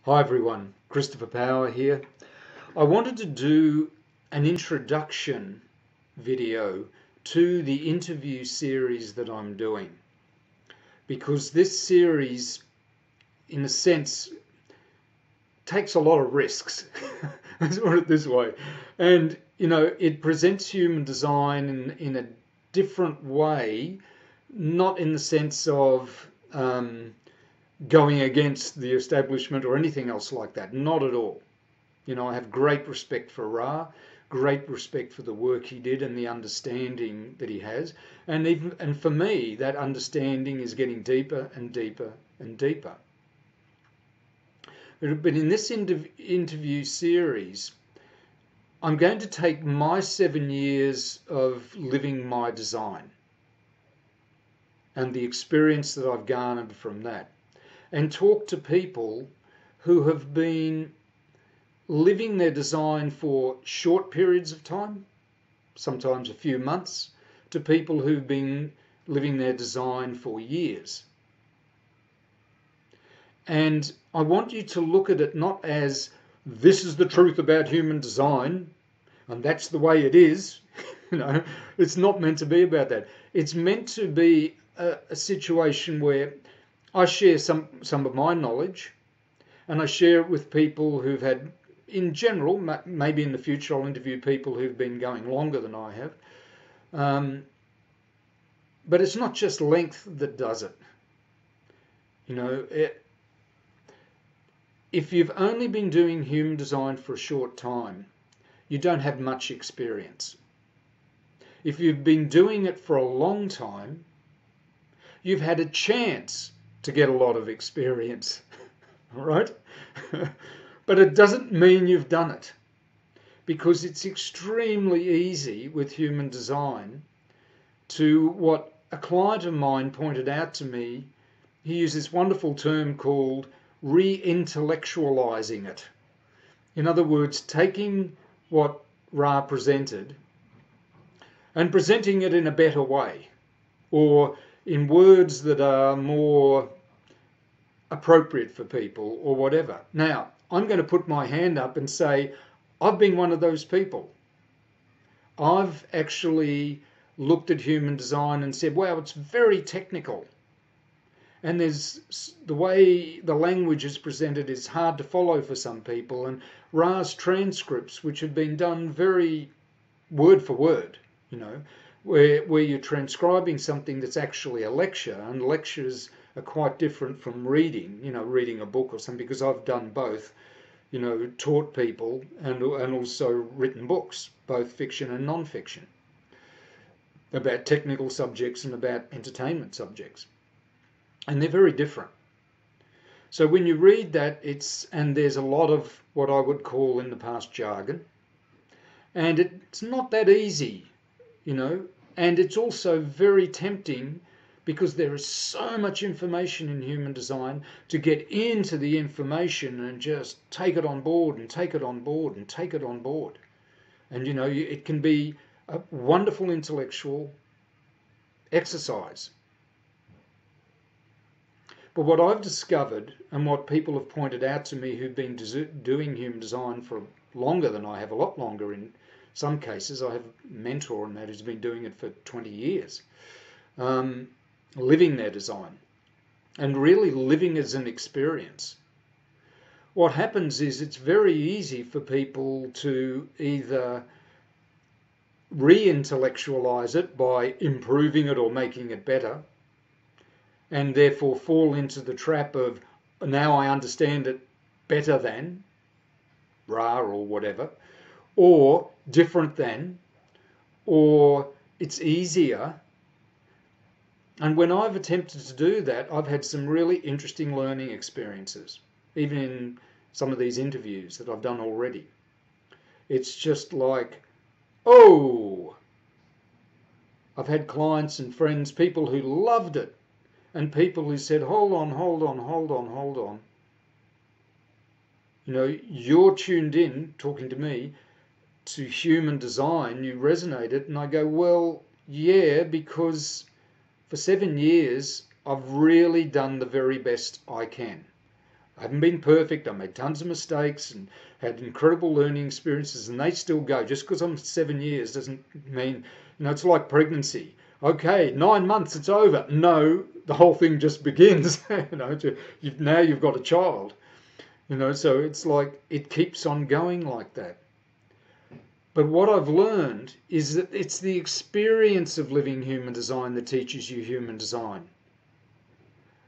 Hi everyone, Christopher Power here. I wanted to do an introduction video to the interview series that I'm doing, because this series, in a sense, takes a lot of risks. Let's put it this way. And, it presents human design in a different way, not in the sense of going against the establishment or anything else like that. Not at all. I have great respect for Ra, great respect for the work he did and the understanding that he has. And for me, that understanding is getting deeper and deeper and deeper. But in this interview series, I'm going to take my 7 years of living my design and the experience that I've garnered from that, and talk to people who have been living their design for short periods of time, sometimes a few months, to people who've been living their design for years. And I want you to look at it not as this is the truth about human design and that's the way it is. It's not meant to be about that. It's meant to be a situation where I share some of my knowledge, and I share it with people who've had, in general, maybe in the future I'll interview people who've been going longer than I have. But it's not just length that does it. If you've only been doing human design for a short time, you don't have much experience. If you've been doing it for a long time, you've had a chance to get a lot of experience, all right? But it doesn't mean you've done it, because it's extremely easy with human design to, what a client of mine pointed out to me, he used this wonderful term called Reintellectualizing it. In other words, taking what Ra presented and presenting it in a better way, or in words that are more appropriate for people, or whatever. Now, I'm going to put my hand up and say, I've been one of those people. I've actually looked at human design and said, wow, it's very technical. And there's the way the language is presented is hard to follow for some people. And Ra's transcripts, which have been done very word for word, where you're transcribing something that's actually a lecture, and lectures are quite different from reading, reading a book or something, because I've done both, taught people and also written books, both fiction and non-fiction, about technical subjects and about entertainment subjects. And they're very different. So when you read that, and there's a lot of what I would call in the past jargon, and it's not that easy, and it's also very tempting, because there is so much information in human design, to get into the information and just take it on board and take it on board and take it on board. And it can be a wonderful intellectual exercise. But what I've discovered, and what people have pointed out to me who've been doing human design for longer than I have, a lot longer in some cases. I have a mentor and that who's been doing it for 20 years, living their design and really living as an experience. What happens is it's very easy for people to either re-intellectualize it by improving it or making it better, and therefore fall into the trap of, now I understand it better than Ra or whatever, or different than, or it's easier. And when I've attempted to do that, I've had some really interesting learning experiences, even in some of these interviews that I've done already. It's just like, oh, I've had clients and friends, people who loved it, and people who said, hold on. You're tuned in, talking to me, to human design, you resonated. And I go, well, yeah, because for 7 years, I've really done the very best I can. I haven't been perfect. I made tons of mistakes and had incredible learning experiences, and they still go. Just because I'm 7 years doesn't mean, it's like pregnancy. Okay, 9 months, it's over. No, the whole thing just begins. Now you've got a child. So it's like it keeps on going like that. But what I've learned is that it's the experience of living human design that teaches you human design.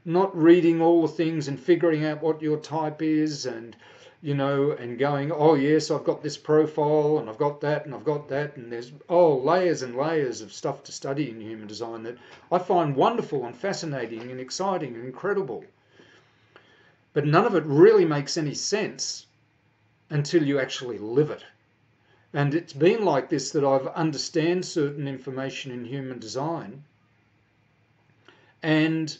Not reading all the things and figuring out what your type is and going, oh yes, I've got this profile and I've got that and I've got that, and there's layers and layers of stuff to study in human design that I find wonderful and fascinating and exciting and incredible. But none of it really makes any sense until you actually live it. And it's been like this, that I've understand certain information in human design, and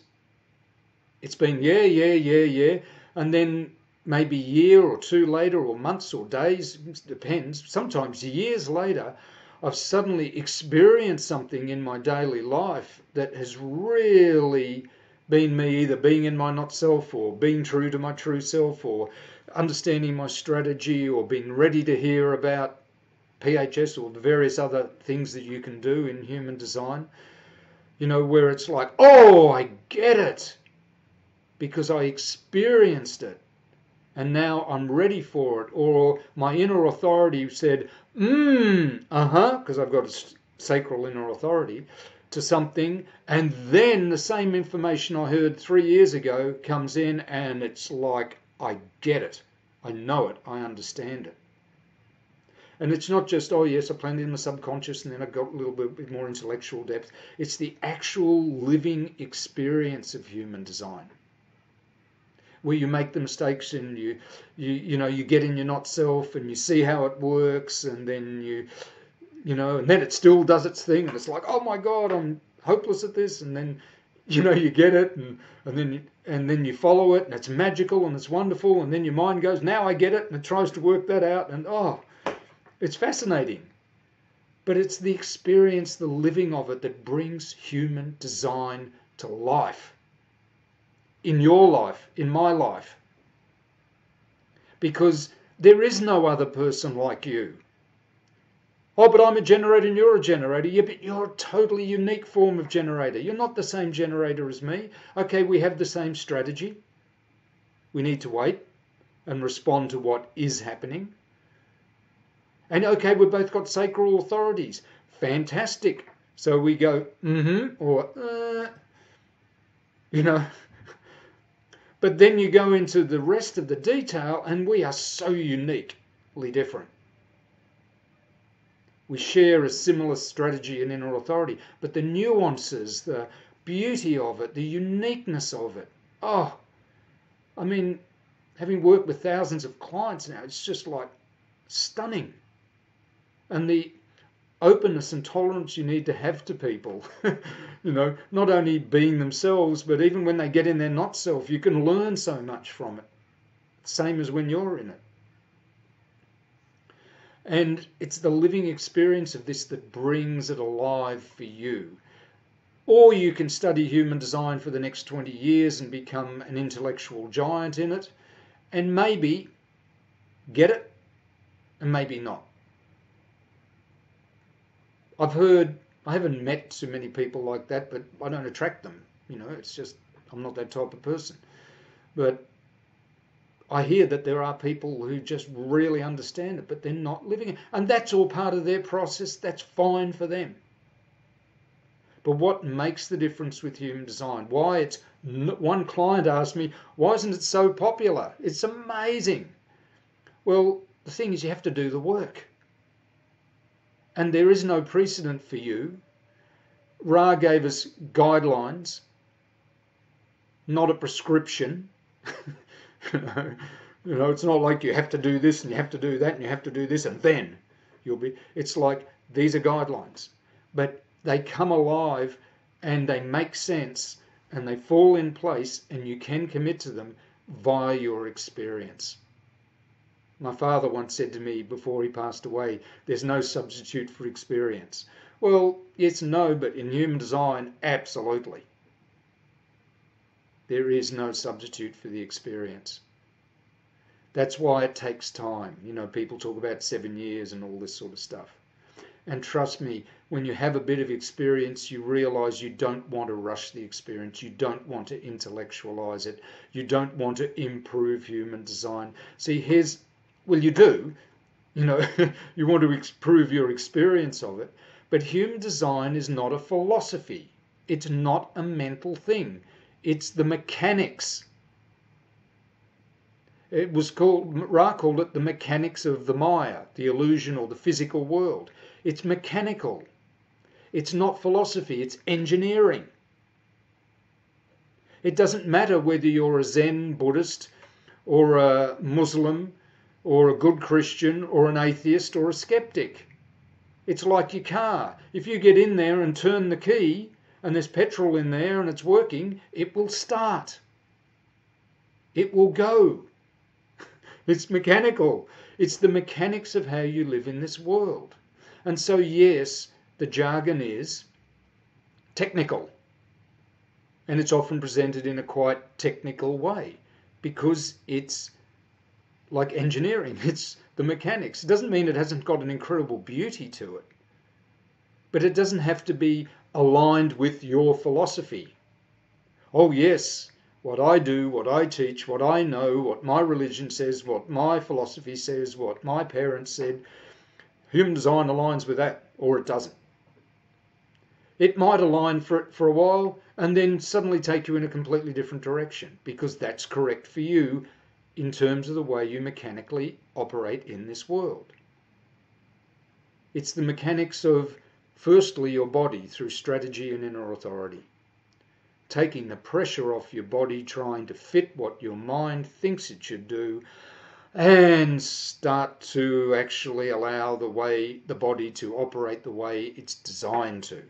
it's been yeah, and then maybe a year or two later, or months or days, depends, sometimes years later, I've suddenly experienced something in my daily life that has really been me, either being in my not self, or being true to my true self, or understanding my strategy, or being ready to hear about PHS or the various other things that you can do in human design, where it's like, oh, I get it, because I experienced it and now I'm ready for it. Or my inner authority said, because I've got a sacral inner authority to something, and then the same information I heard 3 years ago comes in, and it's like, I get it, I know it, I understand it. And it's not just, oh yes, I planted in my subconscious and then I got a little bit more intellectual depth. It's the actual living experience of human design, where you make the mistakes and you get in your not self and you see how it works, and then and then it still does its thing, and it's like, oh my God, I'm hopeless at this, and then you get it, and then you follow it, and it's magical and it's wonderful, and then your mind goes, now I get it, and it tries to work that out, and it's fascinating. But it's the experience, the living of it, that brings human design to life. In your life, in my life. Because there is no other person like you. Oh, but I'm a generator and you're a generator. Yeah, but you're a totally unique form of generator. You're not the same generator as me. Okay, we have the same strategy. We need to wait and respond to what is happening. And okay, we've both got sacral authorities. Fantastic. So we go, or, But then you go into the rest of the detail, and we are so uniquely different. We share a similar strategy and inner authority, but the nuances, the beauty of it, the uniqueness of it. Having worked with thousands of clients now, it's just like stunning. And the openness and tolerance you need to have to people, not only being themselves, but even when they get in their not self, you can learn so much from it. Same as when you're in it. And it's the living experience of this that brings it alive for you. Or you can study human design for the next 20 years and become an intellectual giant in it, and maybe get it, and maybe not. I haven't met too many people like that, but I don't attract them. It's just, I'm not that type of person. But I hear that there are people who just really understand it, but they're not living it. And that's all part of their process. That's fine for them. But what makes the difference with human design? One client asked me, why isn't it so popular? It's amazing. Well, the thing is, you have to do the work. And there is no precedent for you. Ra gave us guidelines, not a prescription. It's not like you have to do this and you have to do that and you have to do this and then you'll be. It's like, these are guidelines, but they come alive and they make sense and they fall in place, and you can commit to them via your experience. My father once said to me before he passed away, there's no substitute for experience. Well, yes and no, but in human design, absolutely. There is no substitute for the experience. That's why it takes time. You know, people talk about 7 years and all this sort of stuff. And trust me, when you have a bit of experience, you realize you don't want to rush the experience. You don't want to intellectualize it. You don't want to improve human design. See, well, you do, you know, you want to improve your experience of it. But human design is not a philosophy. It's not a mental thing. It's the mechanics. It was Ra called it the mechanics of the Maya, the illusion or the physical world. It's mechanical. It's not philosophy, it's engineering. It doesn't matter whether you're a Zen Buddhist or a Muslim or a good Christian or an atheist or a skeptic. It's like your car. If you get in there and turn the key and there's petrol in there and it's working, it will start. It will go. It's mechanical. It's the mechanics of how you live in this world. And so, yes, the jargon is technical. And it's often presented in a quite technical way because it's like engineering. It's the mechanics. It doesn't mean it hasn't got an incredible beauty to it. But it doesn't have to be aligned with your philosophy. Oh, yes, what I do, what I teach, what I know, what my religion says, what my philosophy says, what my parents said, human design aligns with that, or it doesn't. It might align for a while and then suddenly take you in a completely different direction because that's correct for you in terms of the way you mechanically operate in this world. It's the mechanics of, firstly, your body through strategy and inner authority. Taking the pressure off your body, trying to fit what your mind thinks it should do, and start to actually allow the body to operate the way it's designed to.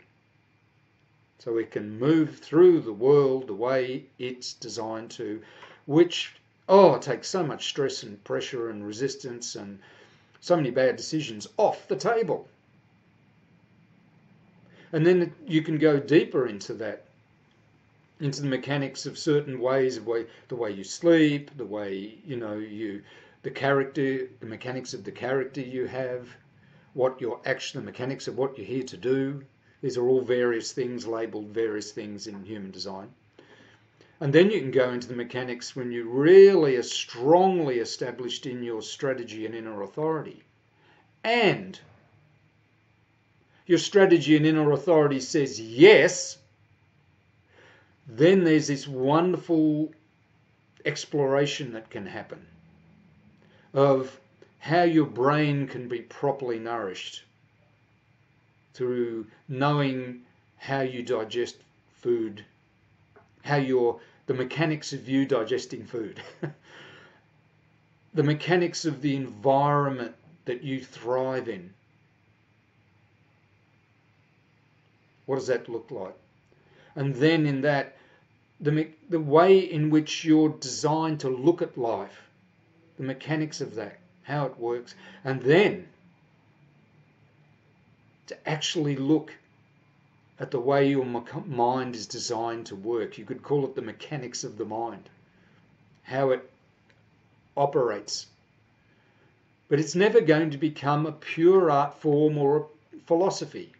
So it can move through the world the way it's designed to, which, it takes so much stress and pressure and resistance and so many bad decisions off the table. And then you can go deeper into that, into the mechanics of certain ways, the way you sleep, the way, the character, the mechanics of the character you have, the mechanics of what you're here to do. These are all various things, labelled various things in human design. And then you can go into the mechanics when you really are strongly established in your strategy and inner authority. And your strategy and inner authority says yes, then there's this wonderful exploration that can happen of how your brain can be properly nourished through knowing how you digest food, the mechanics of you digesting food, the mechanics of the environment that you thrive in. What does that look like? And then in that, the way in which you're designed to look at life, the mechanics of that, how it works, and then to actually look at the way your mind is designed to work. You could call it the mechanics of the mind, how it operates. But it's never going to become a pure art form or a philosophy.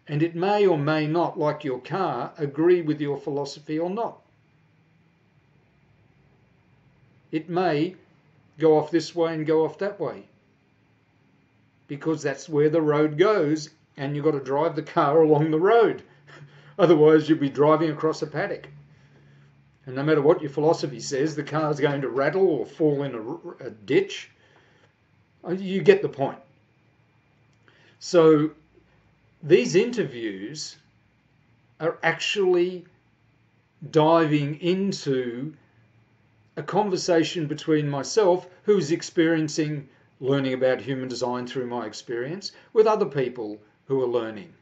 And it may or may not, like your car, agree with your philosophy or not. It may go off this way and go off that way, because that's where the road goes, and you've got to drive the car along the road. Otherwise, you'll be driving across a paddock. And no matter what your philosophy says, the car's going to rattle or fall in a ditch. You get the point. So these interviews are actually diving into a conversation between myself, who's experiencing learning about human design through my experience, with other people who are learning.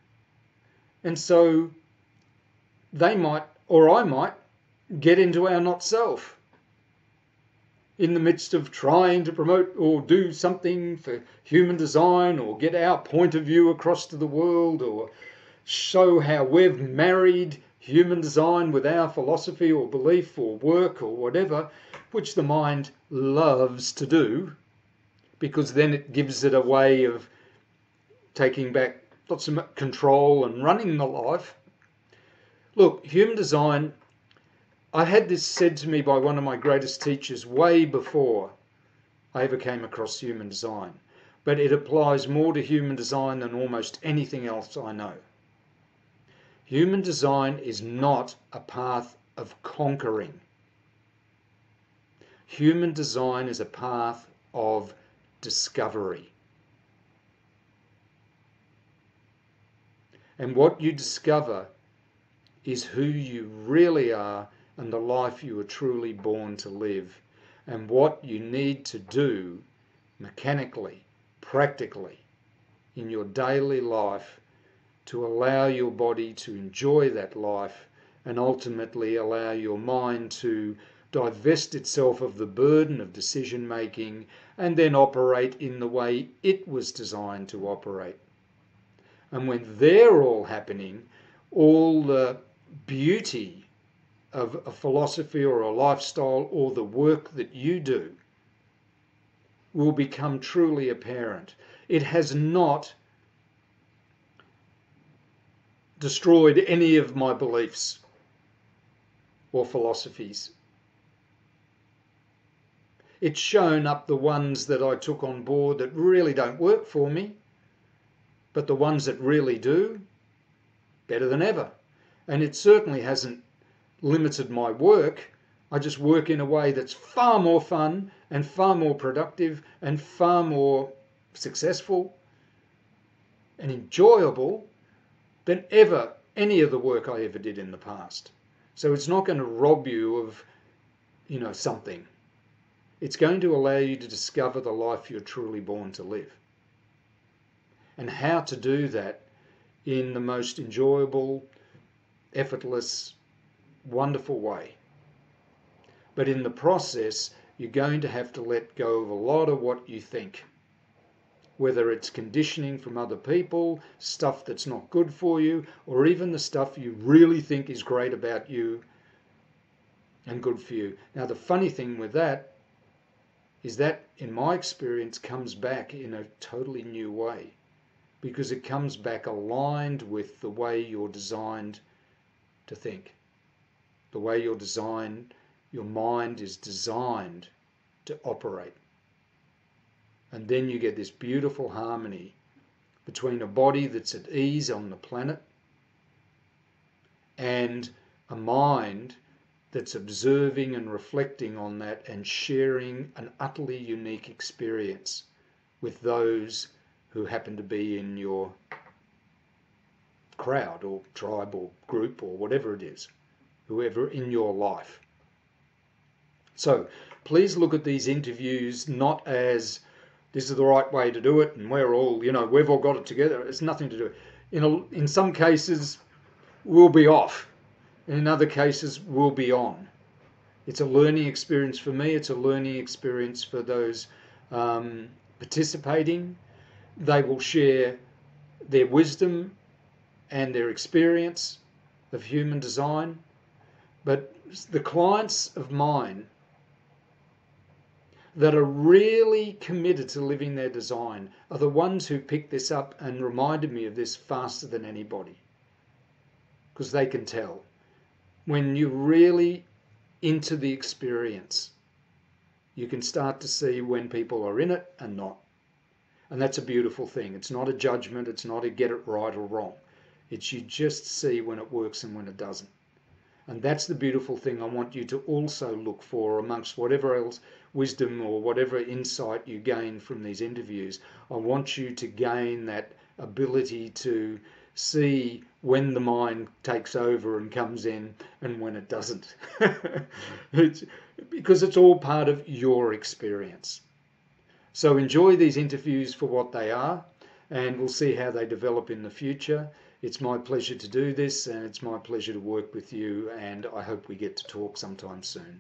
And so they might, or I might, get into our not self in the midst of trying to promote or do something for human design, or get our point of view across to the world, or show how we've married human design with our philosophy or belief or work or whatever, which the mind loves to do, because then it gives it a way of taking back lots of control and running the life. Look, human design, I had this said to me by one of my greatest teachers way before I ever came across human design, but it applies more to human design than almost anything else I know. Human design is not a path of conquering. Human design is a path of discovery. And what you discover is who you really are and the life you were truly born to live, and what you need to do mechanically, practically, in your daily life to allow your body to enjoy that life and ultimately allow your mind to divest itself of the burden of decision making and then operate in the way it was designed to operate. And when they're all happening, all the beauty of a philosophy or a lifestyle or the work that you do will become truly apparent. It has not destroyed any of my beliefs or philosophies. It's shown up the ones that I took on board that really don't work for me, but the ones that really do, better than ever. And it certainly hasn't limited my work. I just work in a way that's far more fun and far more productive and far more successful and enjoyable than ever any of the work I ever did in the past. So it's not going to rob you of, something. It's going to allow you to discover the life you're truly born to live. And how to do that in the most enjoyable, effortless, wonderful way. But in the process, you're going to have to let go of a lot of what you think. Whether it's conditioning from other people, stuff that's not good for you, or even the stuff you really think is great about you and good for you. Now, the funny thing with that is that, in my experience, comes back in a totally new way, because it comes back aligned with the way you're designed to think. The way you're designed, your mind is designed to operate. And then you get this beautiful harmony between a body that's at ease on the planet and a mind that's observing and reflecting on that and sharing an utterly unique experience with those who happen to be in your crowd or tribe or group or whatever it is, whoever in your life. So please look at these interviews not as this is the right way to do it and we're all, we've all got it together. It's nothing to do. In some cases, we'll be off. In other cases, we'll be on. It's a learning experience for me. It's a learning experience for those participating. They will share their wisdom and their experience of human design. But the clients of mine that are really committed to living their design are the ones who picked this up and reminded me of this faster than anybody. Because they can tell. When you're really into the experience, you can start to see when people are in it and not. And that's a beautiful thing. It's not a judgment. It's not a get it right or wrong. It's you just see when it works and when it doesn't. And that's the beautiful thing I want you to also look for amongst whatever else wisdom or whatever insight you gain from these interviews. I want you to gain that ability to see when the mind takes over and comes in and when it doesn't. Because it's all part of your experience. So enjoy these interviews for what they are, and we'll see how they develop in the future. It's my pleasure to do this, and it's my pleasure to work with you, and I hope we get to talk sometime soon.